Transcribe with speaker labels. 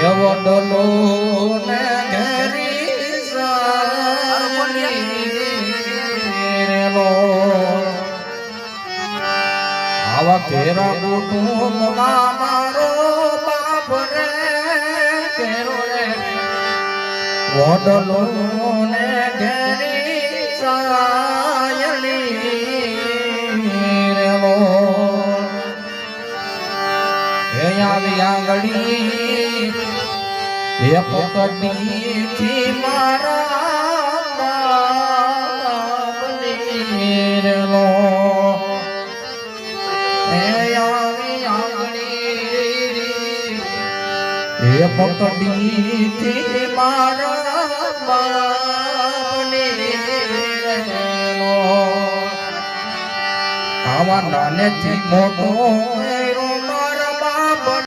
Speaker 1: એવો ડલો ને ઘેરી રેલો આવા ઘેરા કુટુંબમાં મારો બાપ રે ઘેરો રે વડલો ને ઘેરી સાયલી રેલો હે આવી આંગળી હે પોકડી થી મારા બાપની રેલો હે આવી આંગળી હે પોકડી થી મારા બાપની રેલો આવા નાનેથી મોટો